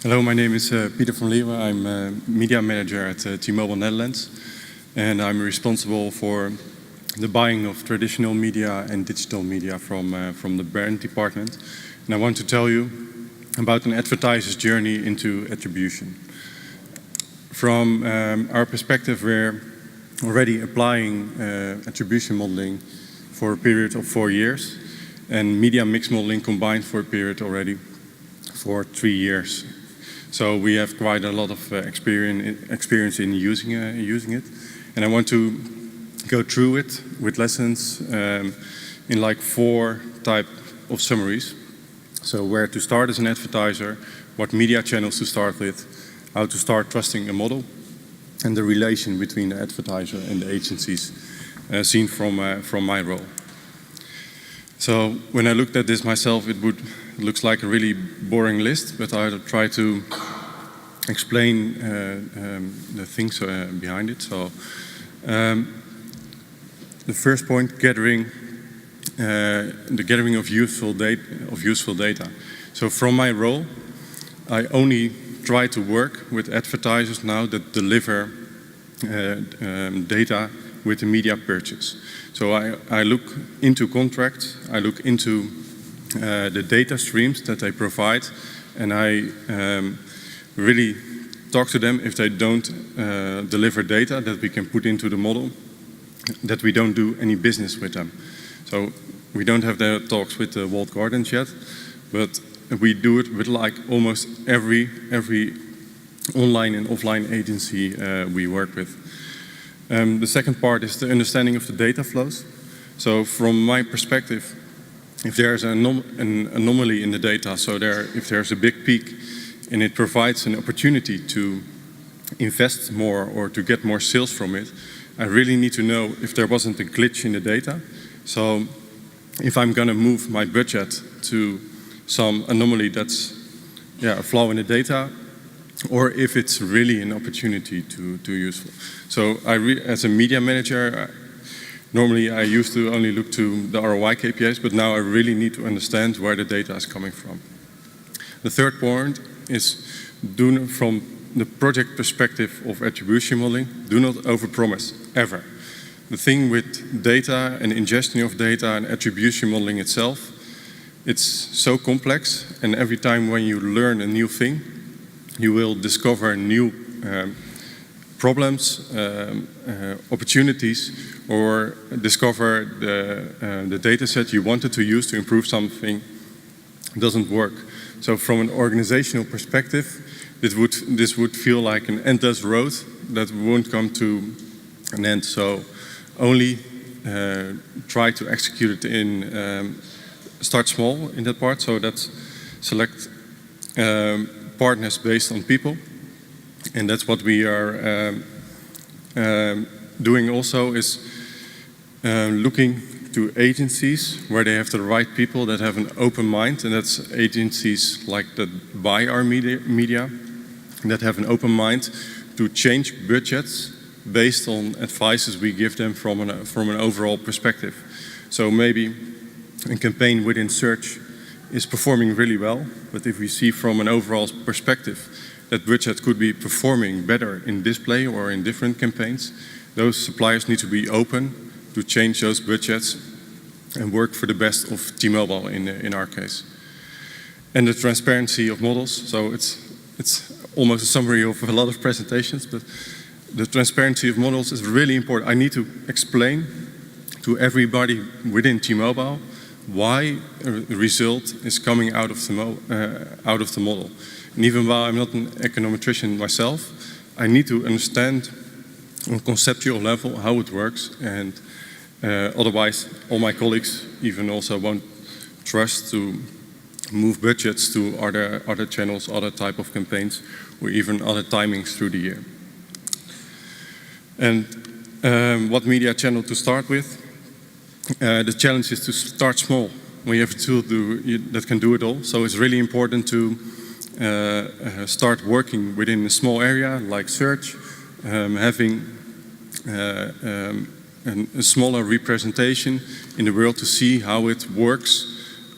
Hello, my name is Peter van Leeuwen. I'm a media manager at T-Mobile Netherlands, and I'm responsible for the buying of traditional media and digital media from the brand department. And I want to tell you about an advertiser's journey into attribution. From our perspective, we're already applying attribution modeling for a period of 4 years, and media mix modeling combined for a period already for 3 years. So we have quite a lot of experience in using it, and I want to go through it with lessons in like 4 types of summaries. So where to start as an advertiser, what media channels to start with, how to start trusting a model, and the relation between the advertiser and the agencies seen from my role. So when I looked at this myself, it looks like a really boring list, but I'll try to explain the things behind it. So the first point, the gathering of useful data. So from my role, I only try to work with advertisers now that deliver data with the media purchase. So I look into contracts, I look into the data streams that they provide, and I really talk to them if they don't deliver data that we can put into the model, that we don't do any business with them. So we don't have the talks with the walled gardens yet, but we do it with like almost every online and offline agency we work with. The second part is the understanding of the data flows. So from my perspective, if there's an anomaly in the data, so if there's a big peak and it provides an opportunity to invest more or to get more sales from it, I really need to know if there wasn't a glitch in the data. So if I'm going to move my budget to some anomaly that's a flaw in the data, or if it's really an opportunity to useful. So as a media manager, normally I used to only look to the ROI KPIs, but now I really need to understand where the data is coming from. The third point is, from the project perspective of attribution modeling, do not overpromise, ever. The thing with data and ingestion of data and attribution modeling itself, it's so complex, and every time when you learn a new thing, you will discover new problems, opportunities, or discover the data set you wanted to use to improve something doesn't work. So from an organizational perspective, this would feel like an endless road that won't come to an end. So only try to execute it start small in that part. So that's select partners based on people, and that's what we are doing also, is looking to agencies where they have the right people that have an open mind, and that's agencies like that buy our media that have an open mind to change budgets based on advices we give them from an overall perspective. So maybe a campaign within search is performing really well, but if we see from an overall perspective that budget could be performing better in display or in different campaigns, those suppliers need to be open to change those budgets and work for the best of T-Mobile in our case. And the transparency of models, so it's almost a summary of a lot of presentations, but the transparency of models is really important. I need to explain to everybody within T-Mobile why a result is coming out of the model. And even while I'm not an econometrician myself, I need to understand on a conceptual level how it works, and otherwise all my colleagues even also won't trust to move budgets to other channels, other type of campaigns, or even other timings through the year. And what media channel to start with? The challenge is to start small. We have a tool that can do it all. So it's really important to start working within a small area like search, having a smaller representation in the world to see how it works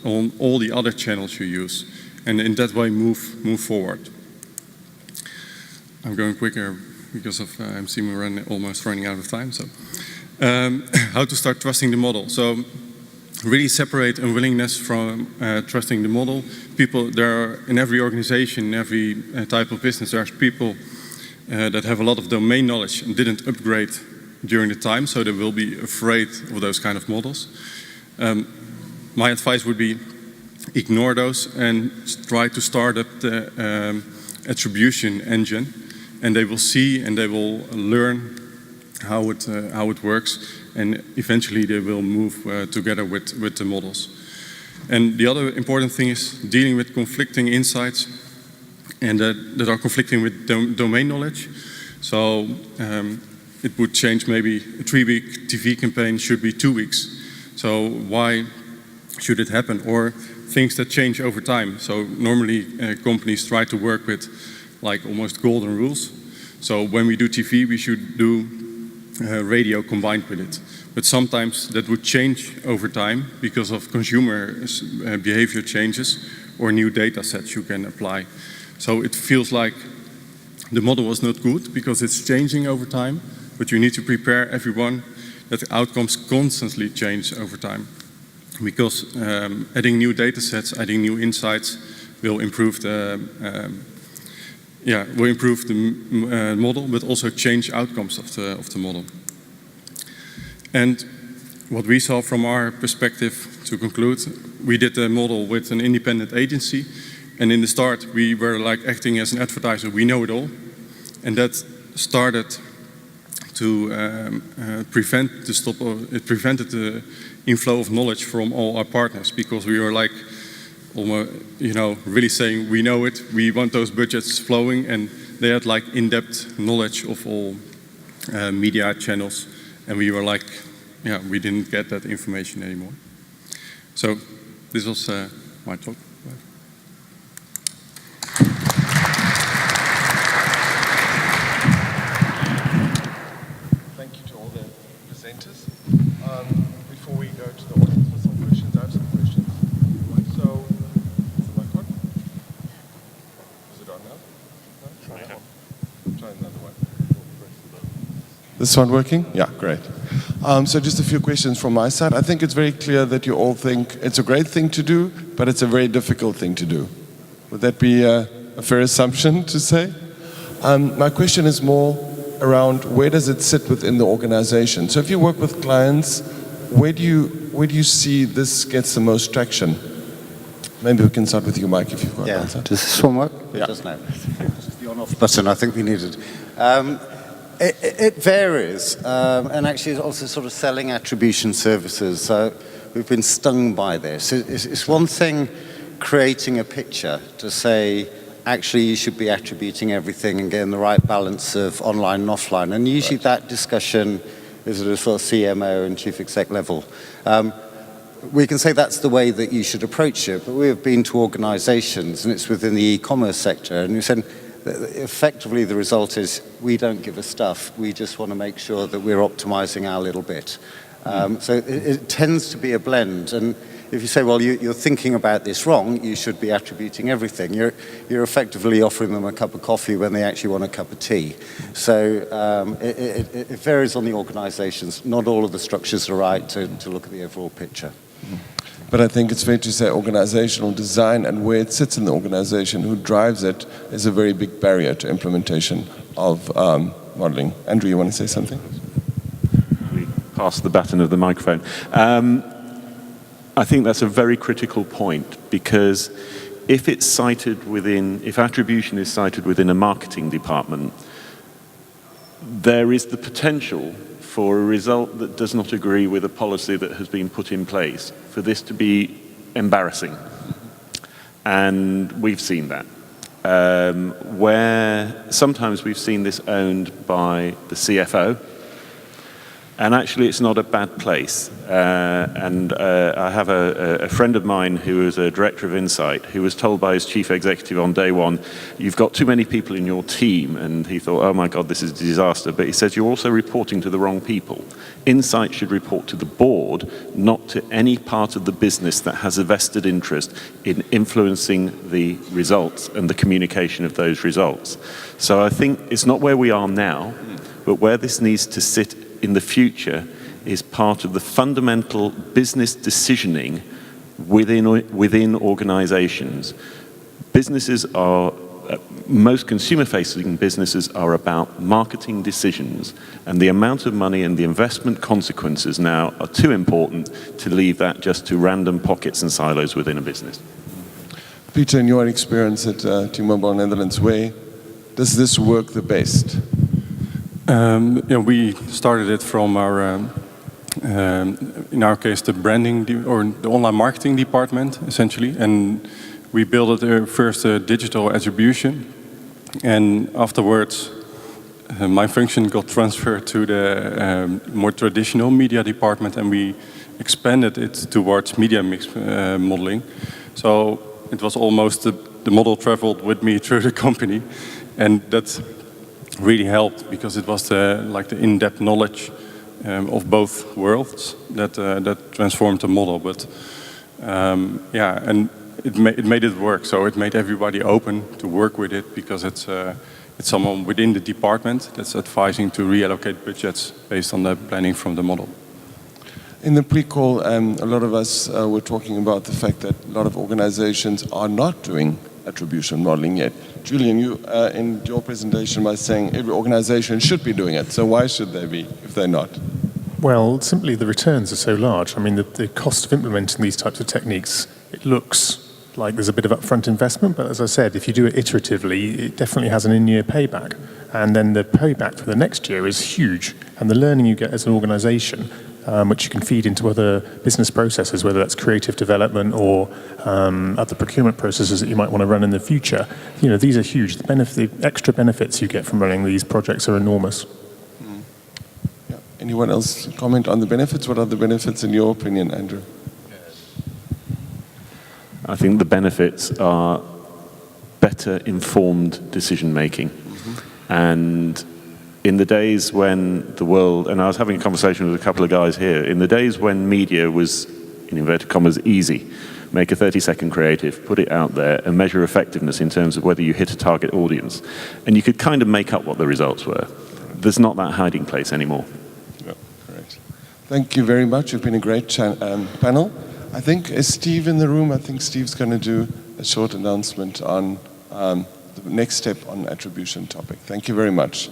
on all the other channels you use, and in that way move forward. I'm going quicker because of I'm seeing we're almost running out of time. So, how to start trusting the model? So, really separate unwillingness from trusting the model. People, there are in every organization, in every type of business, there's people that have a lot of domain knowledge and didn't upgrade during the time, so they will be afraid of those kind of models. My advice would be ignore those and try to start up the attribution engine, and they will see and they will learn how it works, and eventually they will move together with the models. And the other important thing is dealing with conflicting insights and that are conflicting with domain knowledge. So it would change, maybe a 3-week TV campaign should be 2 weeks. So why should it happen? Or things that change over time. So normally companies try to work with like almost golden rules. So when we do TV, we should do radio combined with it. But sometimes that would change over time because of consumer behavior changes or new data sets you can apply. So it feels like the model was not good because it's changing over time, but you need to prepare everyone that the outcomes constantly change over time. Because adding new data sets, adding new insights will improve the model, but also change outcomes of the model. And what we saw from our perspective, to conclude, we did the model with an independent agency, and in the start we were like acting as an advertiser. We know it all, and that started to prevented the inflow of knowledge from all our partners, because we were like, almost, really saying we know it, we want those budgets flowing, and they had like in-depth knowledge of all media channels, and we were like, we didn't get that information anymore. So this was my talk. Thank you to all the presenters. Before we go to the audience for some questions, I have some questions. So, is the mic on? Is it on now? No? Try it. Try another one. This one working? Yeah, great. So just a few questions from my side. I think it's very clear that you all think it's a great thing to do, but it's a very difficult thing to do. Would that be a fair assumption to say? My question is more around where does it sit within the organization? So if you work with clients, where do you see this gets the most traction? Maybe we can start with you, Mike, if you've got an answer. Does this one work? Yeah. It does now. This is the on-off button I think we needed. It varies, and actually it's also sort of selling attribution services. So we've been stung by this. It's one thing creating a picture to say, actually you should be attributing everything and getting the right balance of online and offline. And usually that discussion is at a sort of CMO and chief exec level. We can say that's the way that you should approach it, but we have been to organizations, and it's within the e-commerce sector, and we said, effectively the result is we don't give a stuff, we just want to make sure that we're optimizing our little bit. So it tends to be a blend, and if you say, well, you're thinking about this wrong, you should be attributing everything, you're effectively offering them a cup of coffee when they actually want a cup of tea. So it varies on the organizations. Not all of the structures are right to look at the overall picture. But I think it's fair to say organizational design and where it sits in the organization, who drives it, is a very big barrier to implementation of modeling. Andrew, you want to say something? We pass the baton of the microphone. I think that's a very critical point, because if attribution is cited within a marketing department, there is the potential for a result that does not agree with a policy that has been put in place, for this to be embarrassing. And we've seen that. Where sometimes we've seen this owned by the CFO, And actually, it's not a bad place. I have a friend of mine who is a director of Insight who was told by his chief executive on day one, you've got too many people in your team. And he thought, oh my God, this is a disaster. But he says, you're also reporting to the wrong people. Insight should report to the board, not to any part of the business that has a vested interest in influencing the results and the communication of those results. So I think it's not where we are now, but where this needs to sit in the future is part of the fundamental business decisioning within organizations. Businesses are, most consumer-facing businesses are about marketing decisions, and the amount of money and the investment consequences now are too important to leave that just to random pockets and silos within a business. Peter, in your experience at T-Mobile Netherlands, where does this work the best? We started it from our, in our case, the branding or the online marketing department, essentially, and we built first a digital attribution, and afterwards, my function got transferred to the more traditional media department, and we expanded it towards media mix modeling. So it was almost the model traveled with me through the company, and that really helped because it was the in-depth knowledge of both worlds that transformed the model. But and it made it work. So it made everybody open to work with it because it's someone within the department that's advising to reallocate budgets based on the planning from the model. In the pre-call, a lot of us were talking about the fact that a lot of organizations are not doing attribution modeling yet. Julian, you in your presentation was saying every organization should be doing it. So why should they be if they're not? Well, simply the returns are so large. I mean, the cost of implementing these types of techniques, it looks like there's a bit of upfront investment, but as I said, if you do it iteratively, it definitely has an in-year payback. And then the payback for the next year is huge. And the learning you get as an organization, which you can feed into other business processes, whether that's creative development or other procurement processes that you might want to run in the future. You know, these are huge. The extra benefits you get from running these projects are enormous. Yeah. Anyone else comment on the benefits? What are the benefits in your opinion, Andrew? I think the benefits are better informed decision making. And in the days when the world, and I was having a conversation with a couple of guys here, in the days when media was, in inverted commas, easy, make a 30-second creative, put it out there, and measure effectiveness in terms of whether you hit a target audience. And you could kind of make up what the results were. There's not that hiding place anymore. Yeah, correct. Thank you very much. You've been a great panel. I think, is Steve in the room? I think Steve's going to do a short announcement on the next step on attribution topic. Thank you very much.